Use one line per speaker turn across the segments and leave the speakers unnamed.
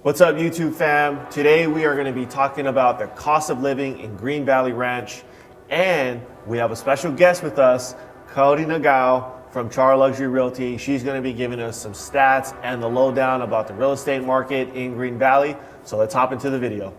What's up, YouTube fam? Today we are going to be talking about the cost of living in Green Valley Ranch, and we have a special guest with us, Kaori Nagao from Char Luxury Realty. She's going to be giving us some stats and the lowdown about the real estate market in Green Valley. So let's hop into the video.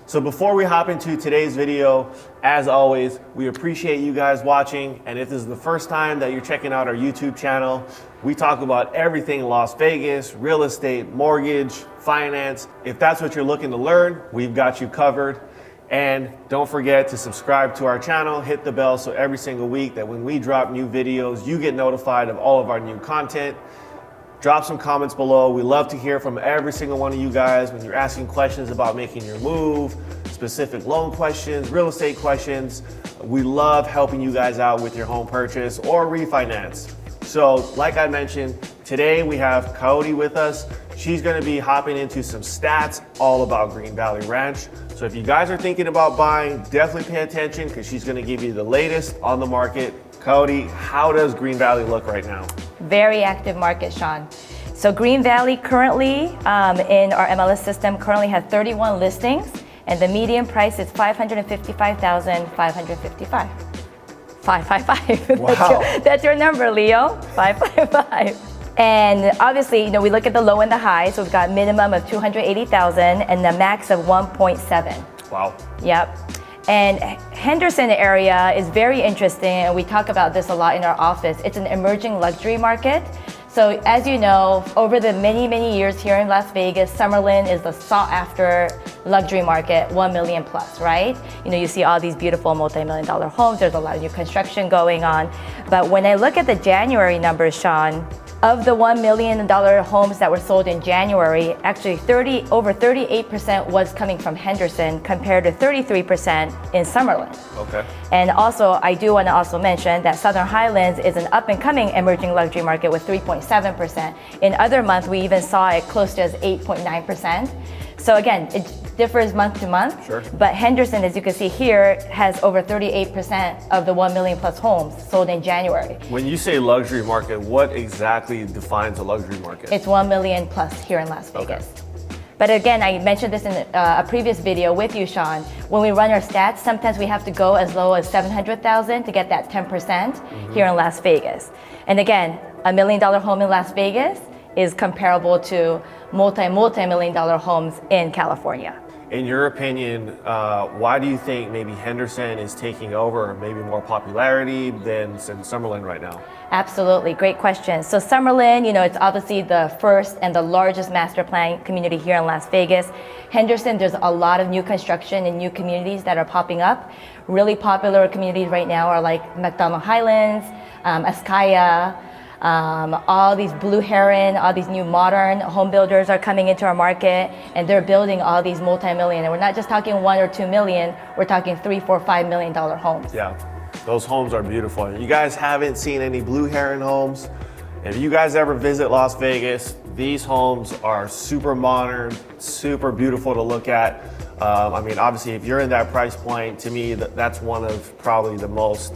So before we hop into today's video, as always, we appreciate you guys watching. And if this is the first time that you're checking out our YouTube channel, we talk about everything Las Vegas, real estate, mortgage, finance. If that's what you're looking to learn, we've got you covered. And don't forget to subscribe to our channel, hit the bell so every single week that when we drop new videos, you get notified of all of our new content. Drop some comments below. We love to hear from every single one of you guys when you're asking questions about making your move, specific loan questions, real estate questions. We love helping you guys out with your home purchase or refinance. So like I mentioned, today we have Kaori with us. She's gonna be hopping into some stats all about Green Valley Ranch. So if you guys are thinking about buying, definitely pay attention because she's gonna give you the latest on the market. Kaori, how does Green Valley look right now?
Very active market, Sean. So Green Valley currently in our MLS system currently has 31 listings, and the median price is $555,555. 555.
Wow.
That's your number, Leo. 555. And obviously, you know, we look at the low and the high. So we've got minimum of 280,000 and the max of 1.7.
Wow.
Yep. And Henderson area is very interesting, and we talk about this a lot in our office. It's an emerging luxury market. So as you know, over the many years here in Las Vegas, Summerlin is the sought after luxury market, 1 million plus, right? You know, you see all these beautiful multi-million-dollar homes. There's a lot of new construction going on. But when I look at the January numbers, Sean, of the $1 million homes that were sold in January, actually over 38% was coming from Henderson compared to 33% in Summerlin.
Okay.
And also, I do want to also mention that Southern Highlands is an up and coming emerging luxury market with 3.7%. In other months, we even saw it close to as 8.9%. So again, it differs month to month.
Sure.
But Henderson, as you can see here, has over 38% of the 1 million plus homes sold in January.
When you say luxury market, what exactly defines a luxury market?
It's 1 million plus here in Las Vegas.
Okay.
But again, I mentioned this in a previous video with you, Sean. When we run our stats, sometimes we have to go as low as 700,000 to get that 10% here in Las Vegas. And again, $1 million home in Las Vegas is comparable to multi-million dollar homes in California.
In your opinion, why do you think maybe Henderson is taking over, maybe more popularity than Summerlin right now?
Absolutely, great question. So Summerlin, you know, it's obviously the first and the largest master plan community here in Las Vegas. Henderson, there's a lot of new construction and new communities that are popping up. Really popular communities right now are like McDonald Highlands, Ascaya, all these Blue Heron, all these new modern home builders are coming into our market, and they're building all these multi-million. And we're not just talking 1 or 2 million, we're talking $3, $4, $5 million homes.
Yeah, those homes are beautiful. If you guys haven't seen any Blue Heron homes, if you guys ever visit Las Vegas, these homes are super modern, super beautiful to look at. I mean, obviously, if you're in that price point, to me, that's one of probably the most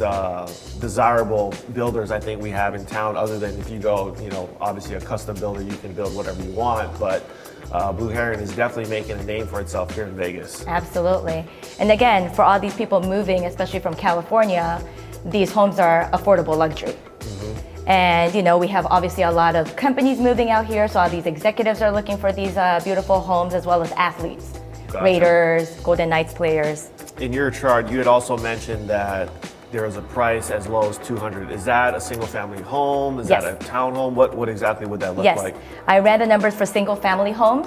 desirable builders I think we have in town, other than if you go, you know, obviously a custom builder, you can build whatever you want, but Blue Heron is definitely making a name for itself here in Vegas.
Absolutely. And again, for all these people moving, especially from California, these homes are affordable luxury. And you know, we have obviously a lot of companies moving out here, so all these executives are looking for these beautiful homes, as well as athletes. Gotcha. Raiders, Golden Knights players.
In your chart, you had also mentioned that there is a price as low as 200. Is that a single family home? Is
Yes.
that a townhome? What exactly would that look
Yes.
like?
I ran the numbers for single family homes,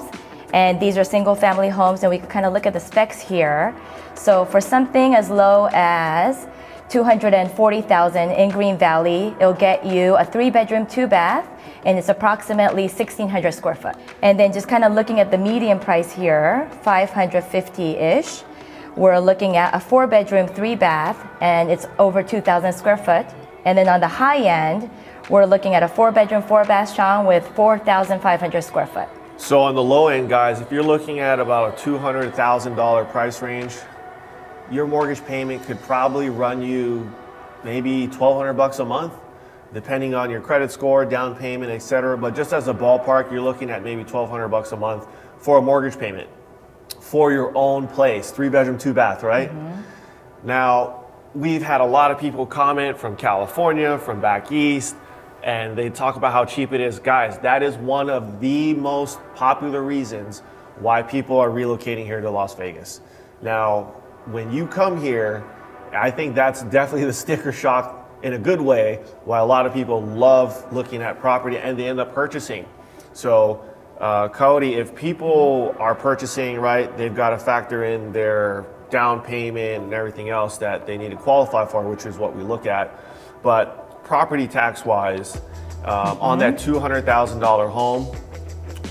and these are single family homes, and we can kind of look at the specs here. So for something as low as 240,000 in Green Valley, it'll get you a 3-bedroom, 2-bath, and it's approximately 1,600 square foot. And then just kind of looking at the median price here, 550-ish. we're looking at a 4-bedroom, 3-bath, and it's over 2,000 square foot. And then on the high end, we're looking at a 4-bedroom, 4-bath, Sean, with 4,500 square foot.
So on the low end, guys, if you're looking at about a $200,000 price range, your mortgage payment could probably run you maybe $1,200 a month, depending on your credit score, down payment, etc. But just as a ballpark, you're looking at maybe $1,200 a month for a mortgage payment for your own place, 3-bedroom, 2-bath, right? Now, we've had a lot of people comment from California, from back east, and they talk about how cheap it is. Guys, that is one of the most popular reasons why people are relocating here to Las Vegas. Now, when you come here, I think that's definitely the sticker shock in a good way, why a lot of people love looking at property and they end up purchasing. So, Cody, if people are purchasing, right, they've got to factor in their down payment and everything else that they need to qualify for, which is what we look at. But property tax wise, on that $200,000 home,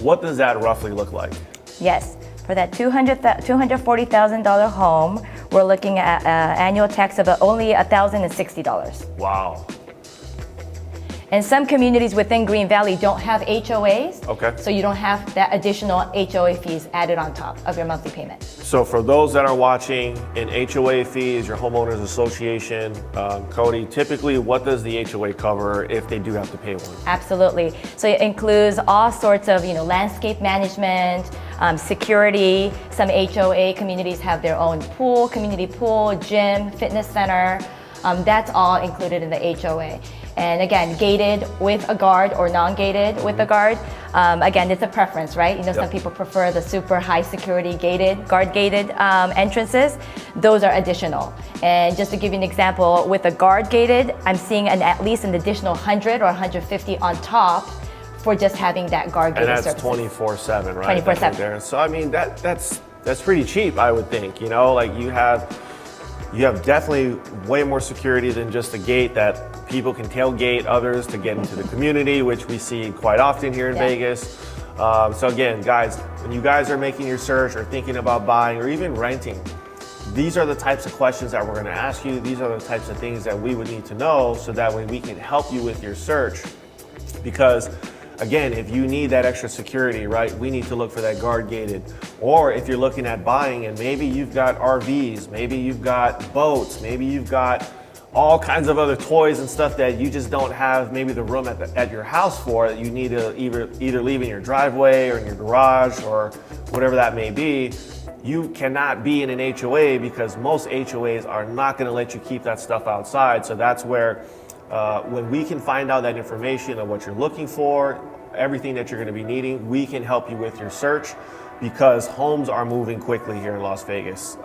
what does that roughly look like?
Yes, for that $240,000 home, we're looking at annual tax of only $1,060.
Wow.
And some communities within Green Valley don't have HOAs,
Okay.
so you don't have that additional HOA fees added on top of your monthly payment.
So for those that are watching, in HOA fees, your homeowners association, Cody, typically what does the HOA cover if they do have to pay one?
Absolutely. So it includes all sorts of, landscape management, security. Some HOA communities have their own pool, community pool, gym, fitness center. That's all included in the HOA. And again, gated with a guard or non-gated with a guard. Again, it's a preference, right? Some people prefer the super high security gated, guard gated entrances. Those are additional. And just to give you an example, with a guard gated, I'm seeing at least an additional 100 or 150 on top for just having that guard gated services.
And that's 24/7, right?
24/7.
So I mean, that's pretty cheap, I would think. Like you have definitely way more security than just a gate that people can tailgate others to get into the community, which we see quite often here in Vegas. So again, guys, when you guys are making your search or thinking about buying or even renting, these are the types of questions that we're going to ask you. These are the types of things that we would need to know so that way we can help you with your search. Because again, if you need that extra security, right, we need to look for that guard gated. Or if you're looking at buying and maybe you've got RVs, maybe you've got boats, maybe you've got all kinds of other toys and stuff that you just don't have maybe the room at your house for, that you need to either leave in your driveway or in your garage or whatever that may be, you cannot be in an HOA because most HOAs are not going to let you keep that stuff outside. So that's where when we can find out that information of what you're looking for, everything that you're going to be needing, we can help you with your search because homes are moving quickly here in Las Vegas.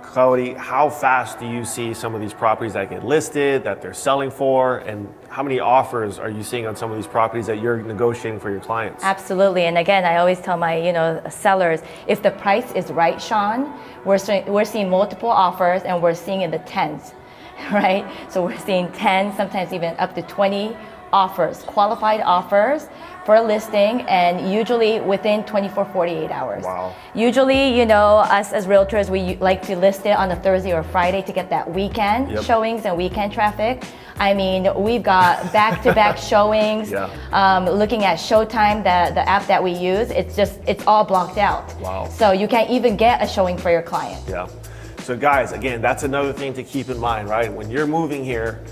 Cody, how fast do you see some of these properties that get listed, that they're selling for, and how many offers are you seeing on some of these properties that you're negotiating for your clients?
Absolutely, and again, I always tell my sellers, if the price is right, Sean, we're seeing multiple offers and we're seeing in the tens, right? So we're seeing 10, sometimes even up to 20 offers, qualified offers for a listing, and usually within 24, 48 hours.
Wow.
Usually, us as realtors, we like to list it on a Thursday or Friday to get that weekend showings and weekend traffic. I mean, we've got back-to-back showings. Looking at Showtime, the app that we use, it's all blocked out.
Wow.
So you can't even get a showing for your client.
Yeah. So guys, again, that's another thing to keep in mind, right? When you're moving here,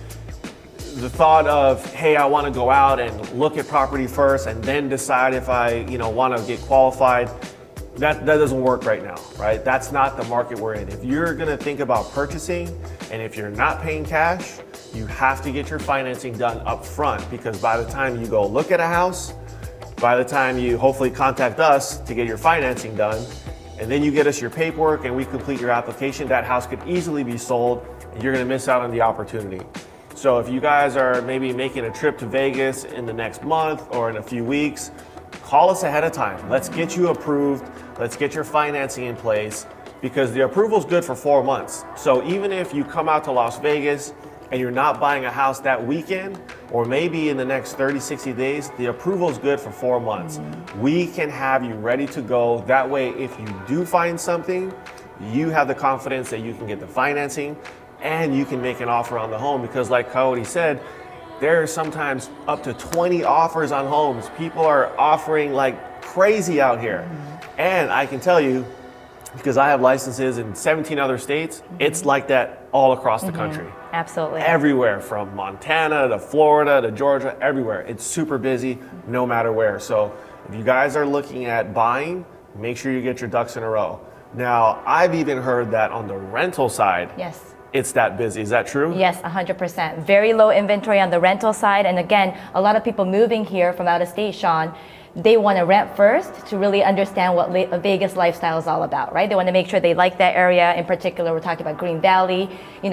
the thought of, hey, I want to go out and look at property first and then decide if I, want to get qualified, that doesn't work right now, right? That's not the market we're in. If you're going to think about purchasing and if you're not paying cash, you have to get your financing done up front, because by the time you go look at a house, by the time you hopefully contact us to get your financing done, and then you get us your paperwork and we complete your application, that house could easily be sold and you're going to miss out on the opportunity. So if you guys are maybe making a trip to Vegas in the next month or in a few weeks, call us ahead of time. Let's get you approved. Let's get your financing in place, because the approval is good for 4 months. So even if you come out to Las Vegas and you're not buying a house that weekend, or maybe in the next 30, 60 days, the approval is good for 4 months. We can have you ready to go. That way, if you do find something, you have the confidence that you can get the financing and you can make an offer on the home, because like Coyote said, there are sometimes up to 20 offers on homes. People are offering like crazy out here. And I can tell you, because I have licenses in 17 other states, it's like that all across the country.
Absolutely.
Everywhere from Montana to Florida to Georgia, everywhere. It's super busy no matter where. So if you guys are looking at buying, make sure you get your ducks in a row. Now, I've even heard that on the rental side,
Yes.
it's that busy. Is that true?
Yes, 100%. Very low inventory on the rental side. And again, a lot of people moving here from out of state, Sean, they want to rent first to really understand what Vegas lifestyle is all about, right? They want to make sure they like that area. In particular, we're talking about Green Valley,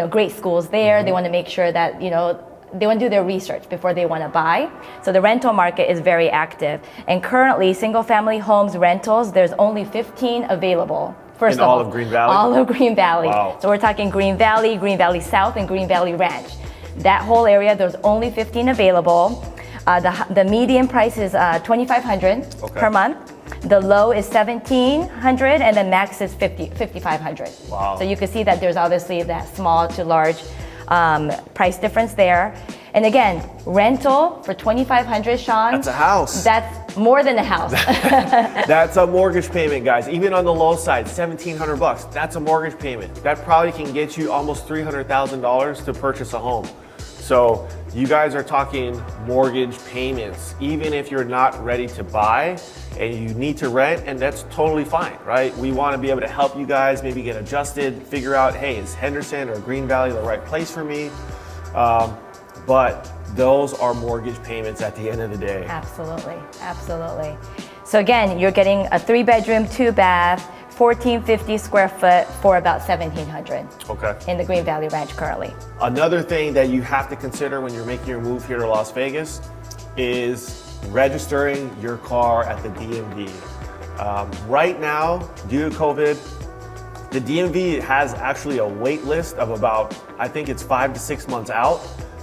great schools there. They want to make sure that, they want to do their research before they want to buy. So the rental market is very active. And currently, single family homes rentals, there's only 15 available. First
In
of
all
all,
of Green Valley?
All of Green Valley.
Wow.
So we're talking Green Valley South, and Green Valley Ranch. That whole area, there's only 15 available. The median price is $2,500 per month. The low is $1,700, and the max is $5,500.
Wow.
So you can see that there's obviously that small to large price difference there. And again, rental for $2,500, Sean.
That's a house.
That's more than a house.
That's a mortgage payment, guys. Even on the low side, $1,700. That's a mortgage payment. That probably can get you almost $300,000 to purchase a home. So you guys are talking mortgage payments, even if you're not ready to buy and you need to rent, and that's totally fine, right? We want to be able to help you guys maybe get adjusted, figure out, hey, is Henderson or Green Valley the right place for me? But those are mortgage payments at the end of the day.
Absolutely, absolutely. So again, you're getting a 3-bedroom, 2-bath, 1,450 square foot for about $1,700.
Okay.
In the Green Valley Ranch currently.
Another thing that you have to consider when you're making your move here to Las Vegas is registering your car at the DMV. Right now, due to COVID, the DMV has actually a wait list of about, I think it's 5 to 6 months out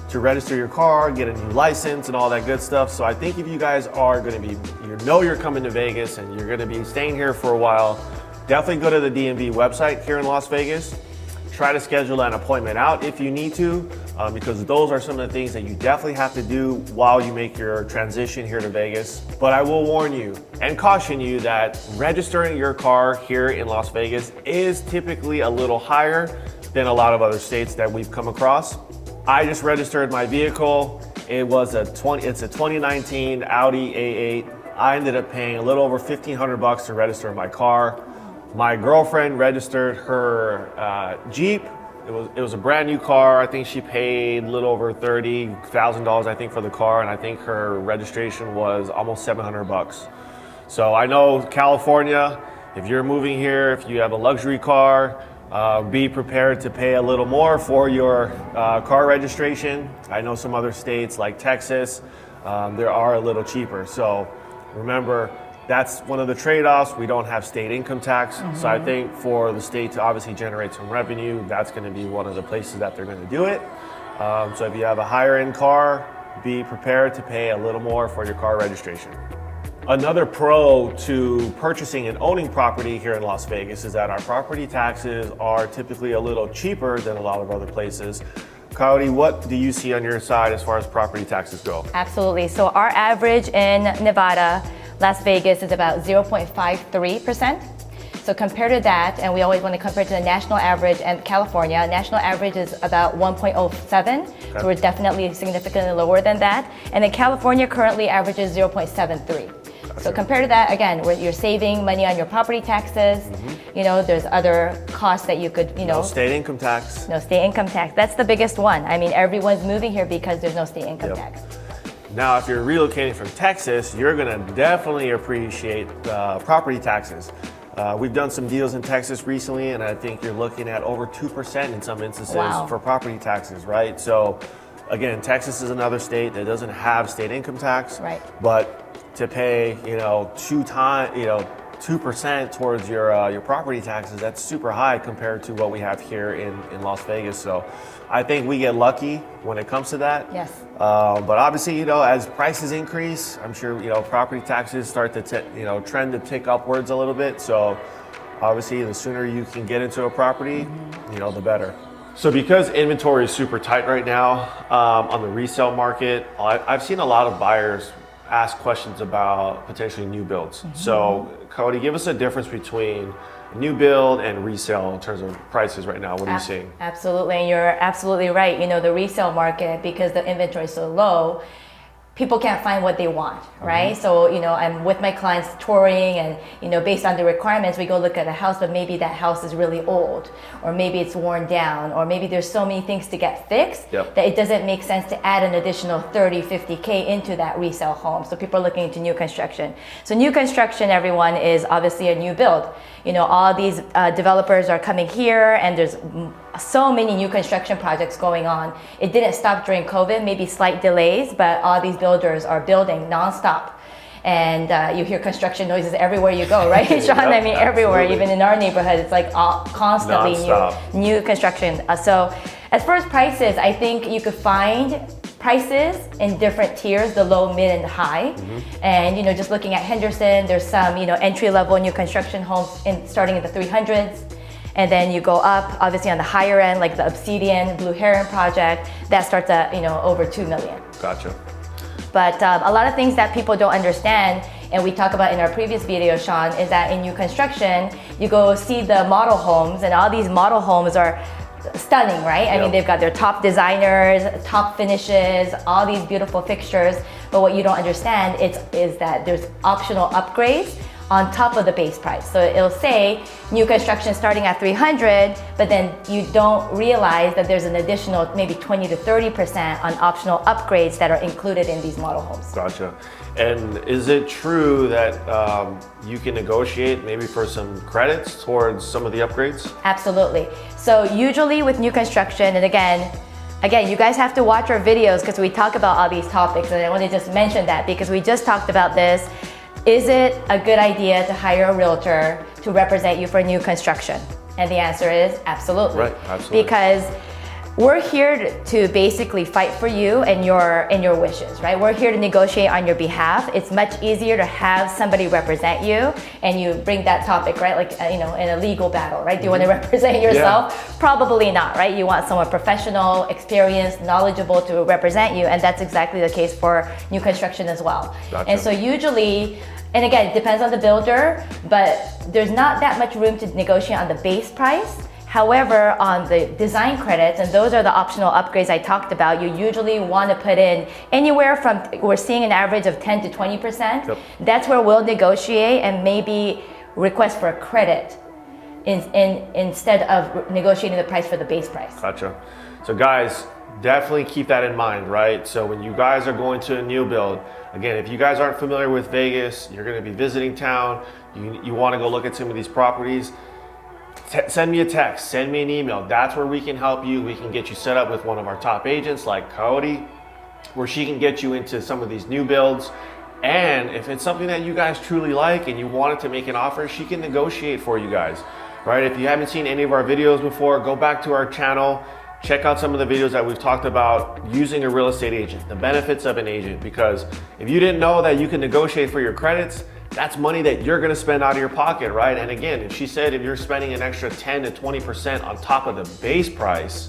to register your car, get a new license and all that good stuff. So I think if you guys are gonna be, you're coming to Vegas and you're gonna be staying here for a while, definitely go to the DMV website here in Las Vegas. Try to schedule an appointment out if you need to, because those are some of the things that you definitely have to do while you make your transition here to Vegas. But I will warn you and caution you that registering your car here in Las Vegas is typically a little higher than a lot of other states that we've come across. I just registered my vehicle. It's a 2019 Audi A8. I ended up paying a little over $1,500 to register my car. My girlfriend registered her Jeep. It was a brand new car. I think she paid a little over $30,000, I think, for the car, and I think her registration was almost $700. So I know California, if you're moving here, if you have a luxury car, be prepared to pay a little more for your car registration. I know some other states like Texas, they are a little cheaper. So remember, that's one of the trade-offs. We don't have state income tax. So I think for the state to obviously generate some revenue, that's going to be one of the places that they're going to do it. So if you have a higher end car, be prepared to pay a little more for your car registration. Another pro to purchasing and owning property here in Las Vegas is that our property taxes are typically a little cheaper than a lot of other places. Coyote, what do you see on your side as far as property taxes go?
Absolutely. So our average in Nevada, Las Vegas is about 0.53%. So compared to that, and we always want to compare to the national average, and California, national average is about 1.07. Okay. So we're definitely significantly lower than that. And then California currently averages 0.73. Gotcha. So compared to that, again, where you're saving money on your property taxes, there's other costs that you could,
No state income tax.
No state income tax. That's the biggest one. I mean, everyone's moving here because there's no state income tax.
Now, if you're relocating from Texas, you're gonna definitely appreciate property taxes. We've done some deals in Texas recently, and I think you're looking at over 2% in some instances for property taxes, right? So again, Texas is another state that doesn't have state income tax,
right?
But to pay, 2% towards your property taxes, that's super high compared to what we have here in Las Vegas. So I think we get lucky when it comes to that.
Yes.
But obviously, as prices increase, I'm sure, property taxes start to, trend to tick upwards a little bit. So Obviously, the sooner you can get into a property, the better. So because inventory is super tight right now on the resale market, I've seen a lot of buyers ask questions about potentially new builds. So Cody, give us a difference between new build and resale in terms of prices right now. What are you seeing?
Absolutely, and you're absolutely right. The resale market, because the inventory is so low, people can't find what they want, right? So, I'm with my clients touring and, based on the requirements, we go look at a house, but maybe that house is really old, or maybe it's worn down, or maybe there's so many things to get fixed that it doesn't make sense to add an additional 30, 50K into that resale home. So people are looking into new construction. So new construction, everyone, is obviously a new build. All these developers are coming here, and there's so many new construction projects going on. It didn't stop during COVID, maybe slight delays, but all these builders are building nonstop. And you hear construction noises everywhere you go, right, Sean? I mean, everywhere, even in our neighborhood, it's like constantly new construction. So as far as prices, I think you could find prices in different tiers, the low, mid, and high. And just looking at Henderson, there's some entry-level new construction homes starting in the 300s. And then you go up, obviously on the higher end, like the Obsidian, Blue Heron project, that starts at over 2 million.
Gotcha.
But a lot of things that people don't understand, and we talk about in our previous video, Sean, is that in new construction, you go see the model homes, and all these model homes are stunning, right? I mean, they've got their top designers, top finishes, all these beautiful fixtures. But what you don't understand is that there's optional upgrades on top of the base price. So it'll say new construction starting at 300, but then you don't realize that there's an additional maybe 20 to 30% on optional upgrades that are included in these model homes.
Gotcha. And is it true that you can negotiate maybe for some credits towards some of the upgrades?
Absolutely. So usually with new construction, and again, you guys have to watch our videos because we talk about all these topics, and I want to just mention that because we just talked about this. Is it a good idea to hire a realtor to represent you for new construction? And the answer is absolutely.
Right, absolutely.
Because we're here to basically fight for you and your wishes, right? We're here to negotiate on your behalf. It's much easier to have somebody represent you, and you bring that topic, right? Like, in a legal battle, right? Do you want to represent yourself? Probably not, right? You want someone professional, experienced, knowledgeable to represent you, and that's exactly the case for new construction as well.
Gotcha.
And so usually, and again, it depends on the builder, but there's not that much room to negotiate on the base price. However, on the design credits, and those are the optional upgrades I talked about, you usually want to put in anywhere from, we're seeing an average of 10 to 20%. That's where we'll negotiate and maybe request for a credit instead of negotiating the price for the base price.
Gotcha. So guys, definitely keep that in mind, right? So when you guys are going to a new build, again, if you guys aren't familiar with Vegas, you're going to be visiting town, you want to go look at some of these properties, send me a text, send me an email. That's where we can help you. We can get you set up with one of our top agents like Cody, where she can get you into some of these new builds. And if it's something that you guys truly like and you wanted to make an offer, she can negotiate for you guys, right? If you haven't seen any of our videos before, go back to our channel, check out some of the videos that we've talked about using a real estate agent, the benefits of an agent, because if you didn't know that you can negotiate for your credits, that's money that you're gonna spend out of your pocket, right? And again, if she said if you're spending an extra 10 to 20% on top of the base price,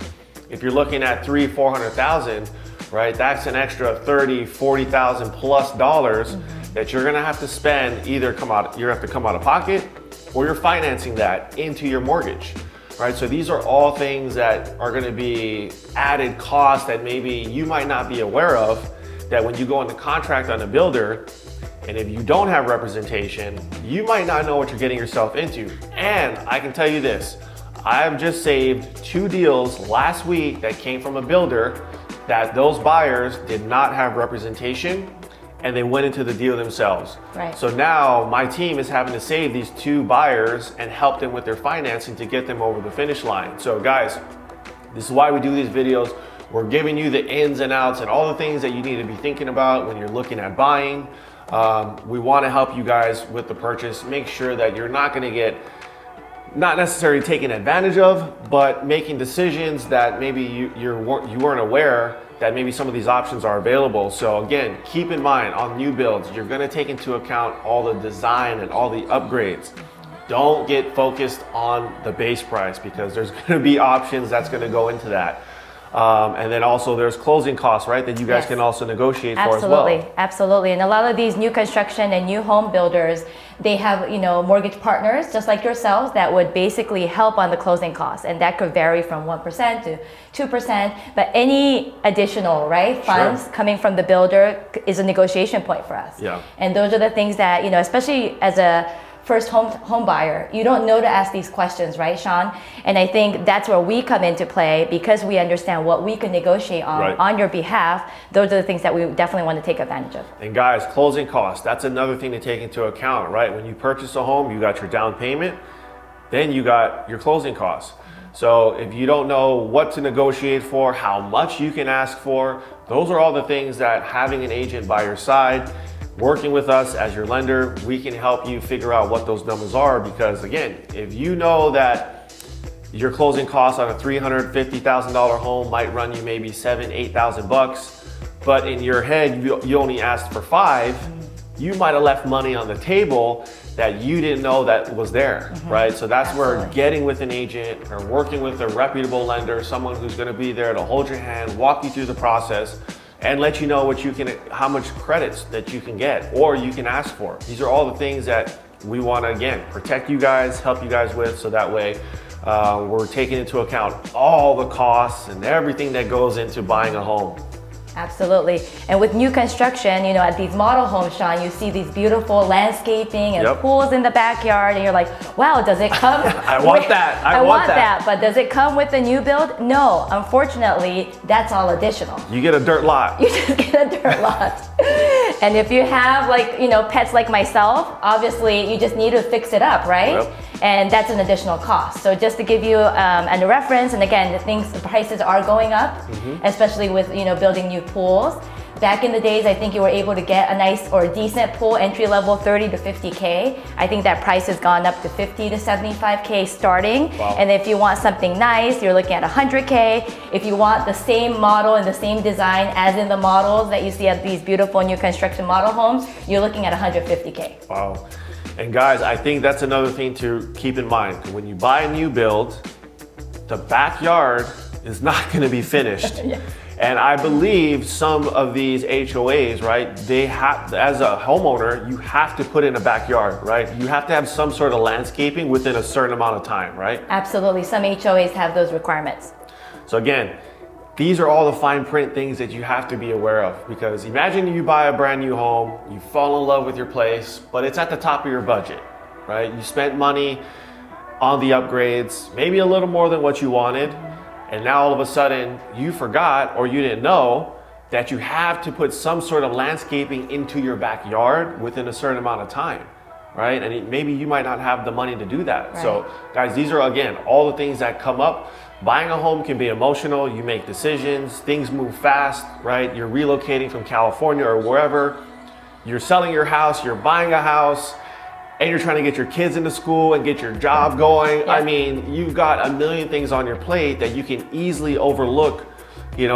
if you're looking at $300,000-400,000, right? That's an extra $30,000, $40,000 plus dollars that you're gonna have to spend. Either you have to come out of pocket, or you're financing that into your mortgage, right? So these are all things that are gonna be added costs that maybe you might not be aware of, that when you go into contract on a builder, and if you don't have representation, you might not know what you're getting yourself into. And I can tell you this, I have just saved 2 deals last week that came from a builder that those buyers did not have representation, and they went into the deal themselves.
Right.
So now my team is having to save these 2 buyers and help them with their financing to get them over the finish line. So guys, this is why we do these videos. We're giving you the ins and outs and all the things that you need to be thinking about when you're looking at buying. We want to help you guys with the purchase. Make sure that you're not going to get, not necessarily taken advantage of, but making decisions that maybe you weren't aware that maybe some of these options are available. So again, keep in mind on new builds, you're going to take into account all the design and all the upgrades. don't get focused on the base price, because there's going to be options that's going to go into that. And then also there's closing costs, right, that you guys can also negotiate for as well.
Absolutely, absolutely. And a lot of these new construction and new home builders, they have, mortgage partners just like yourselves that would basically help on the closing costs. And that could vary from 1% to 2%. But any additional, right, funds coming from the builder is a negotiation point for us.
Yeah.
And those are the things that, especially as a first home buyer, you don't know to ask these questions, right, Sean? And I think that's where we come into play, because we understand what we can negotiate on your behalf. Those are the things that we definitely want to take advantage of.
And guys, closing costs, that's another thing to take into account, right? When you purchase a home, you got your down payment, then you got your closing costs. So if you don't know what to negotiate for, how much you can ask for, those are all the things that having an agent by your side, working with us as your lender, we can help you figure out what those numbers are. Because again, if you know that your closing costs on a $350,000 home might run you maybe $7,000-8,000, but in your head you only asked for $5,000, you might have left money on the table that you didn't know that was there, right? So that's where getting with an agent or working with a reputable lender, someone who's going to be there to hold your hand, walk you through the process, and let you know what you can, how much credits that you can get or you can ask for. These are all the things that we want to, again, protect you guys, help you guys with, so that way we're taking into account all the costs and everything that goes into buying a home.
Absolutely. And with new construction, at these model homes, Sean, you see these beautiful landscaping and pools in the backyard, and you're like, wow, does it come?
I want that. I want that.
But does it come with the new build? No, unfortunately, that's all additional.
You get a dirt lot.
You just get a dirt lot. And if you have pets like myself, obviously you just need to fix it up, right?
Yep.
And that's an additional cost. So just to give you a reference, and again, the prices are going up, especially with building new pools. Back in the days, I think you were able to get a nice or decent pool, entry level, 30 to 50K. I think that price has gone up to 50 to 75K starting.
Wow.
And if you want something nice, you're looking at 100K. If you want the same model and the same design as in the models that you see at these beautiful new construction model homes, you're looking at 150K.
Wow. And guys, I think that's another thing to keep in mind. When you buy a new build, the backyard is not going to be finished. And I believe some of these HOAs, right, they have, as a homeowner, you have to put in a backyard, right? You have to have some sort of landscaping within a certain amount of time, right?
Absolutely. Some HOAs have those requirements.
So again, these are all the fine print things that you have to be aware of, because imagine you buy a brand new home, you fall in love with your place, but it's at the top of your budget, right? You spent money on the upgrades, maybe a little more than what you wanted, and now all of a sudden you forgot or you didn't know that you have to put some sort of landscaping into your backyard within a certain amount of time, right? And maybe you might not have the money to do that.
Right.
So guys, these are, again, all the things that come up. Buying a home can be emotional. You make decisions, things move fast, right? You're relocating from California or wherever. You're selling your house, you're buying a house, and you're trying to get your kids into school and get your job going.
Yes.
I mean, you've got a million things on your plate that you can easily overlook,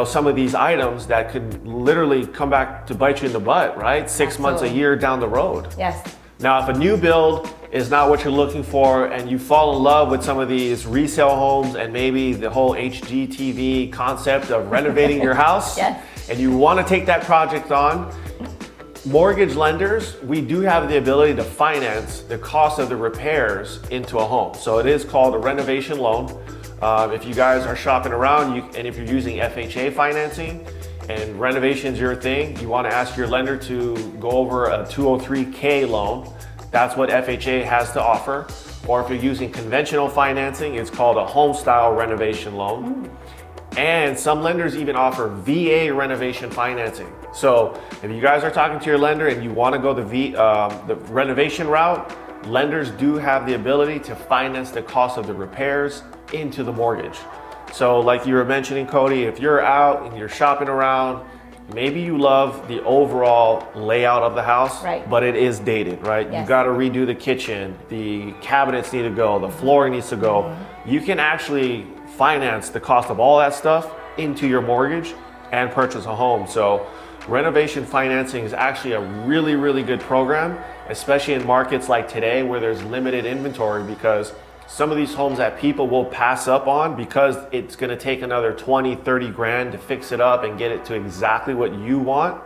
some of these items that could literally come back to bite you in the butt, right? 6 months, a year down the road.
Yes.
Now, if a new build is not what you're looking for and you fall in love with some of these resale homes and maybe the whole HGTV concept of renovating your house, and you want to take that project on, mortgage lenders, we do have the ability to finance the cost of the repairs into a home. So it is called a renovation loan. If you guys are shopping around and if you're using FHA financing and renovation's your thing, you want to ask your lender to go over a 203K loan. That's what FHA has to offer. Or if you're using conventional financing, it's called a home style renovation loan. And some lenders even offer VA renovation financing. So if you guys are talking to your lender and you want to go the renovation route, lenders do have the ability to finance the cost of the repairs into the mortgage. So like you were mentioning, Cody, if you're out and you're shopping around, maybe you love the overall layout of the house, but it is dated, right? You got to redo the kitchen, the cabinets need to go, the flooring needs to go. You can actually finance the cost of all that stuff into your mortgage and purchase a home. So renovation financing is actually a really, really good program. especially in markets like today where there's limited inventory, because some of these homes that people will pass up on because it's going to take another 20, 30 grand to fix it up and get it to exactly what you want.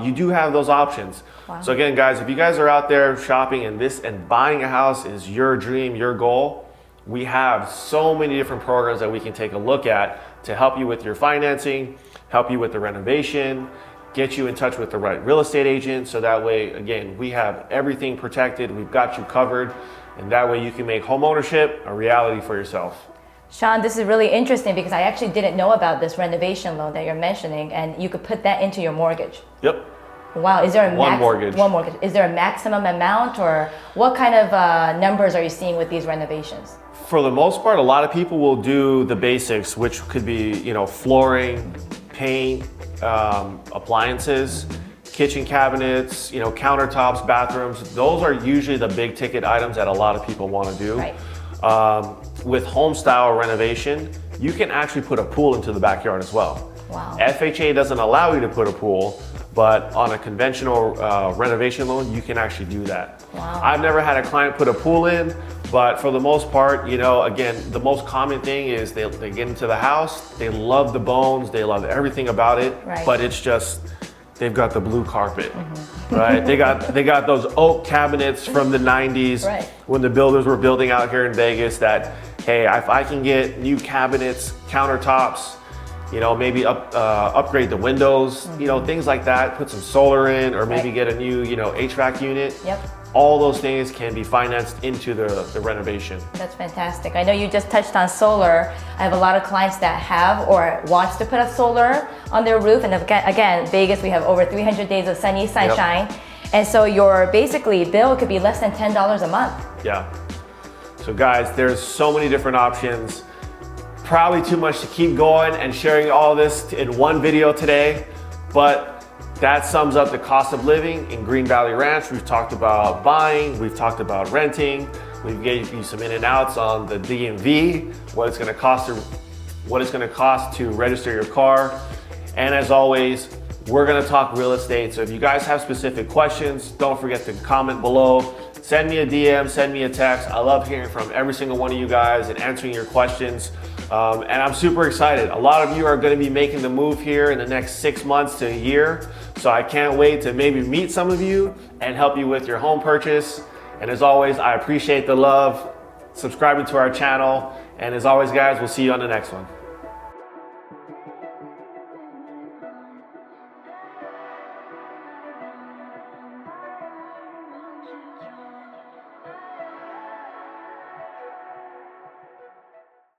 You do have those options.
Wow.
So again, guys, if you guys are out there shopping and buying a house is your dream, your goal, we have so many different programs that we can take a look at to help you with your financing, help you with the renovation, get you in touch with the right real estate agent. So that way, again, we have everything protected. We've got you covered. And that way you can make home ownership a reality for yourself.
Sean, this is really interesting because I actually didn't know about this renovation loan that you're mentioning, and you could put that into your mortgage.
Yep.
Wow, is there a
One mortgage.
One mortgage. Is there a maximum amount, or what kind of numbers are you seeing with these renovations?
For the most part, a lot of people will do the basics, which could be, flooring, paint, appliances, kitchen cabinets, countertops, bathrooms. Those are usually the big ticket items that a lot of people want to do.
Right.
With home style renovation, you can actually put a pool into the backyard as well.
Wow.
FHA doesn't allow you to put a pool, but on a conventional renovation loan, you can actually do that.
Wow.
I've never had a client put a pool in, but for the most part, again, the most common thing is they get into the house, they love the bones, they love everything about it,
right.
But it's just, they've got the blue carpet, right? They got those oak cabinets from the 90s,
right.
When the builders were building out here in Vegas that, hey, if I can get new cabinets, countertops, maybe upgrade the windows, things like that, put some solar in, or maybe get a new, HVAC unit.
Yep.
All those things can be financed into the renovation.
That's fantastic. I know you just touched on solar. I have a lot of clients that have or wants to put a solar on their roof. And again, Vegas, we have over 300 days of sunny sunshine. Yep. And so your basically bill could be less than $10 a month.
Yeah. So guys, there's so many different options. Probably too much to keep going and sharing all this in one video today, but that sums up the cost of living in Green Valley Ranch. We've talked about buying, we've talked about renting, we've gave you some in and outs on the DMV, what it's going to cost to register your car, and as always, we're going to talk real estate. So if you guys have specific questions, don't forget to comment below. Send me a DM, send me a text. I love hearing from every single one of you guys and answering your questions. And I'm super excited. A lot of you are going to be making the move here in the next 6 months to a year. So I can't wait to maybe meet some of you and help you with your home purchase. And as always, I appreciate the love, subscribing to our channel. And as always, guys, we'll see you on the next one.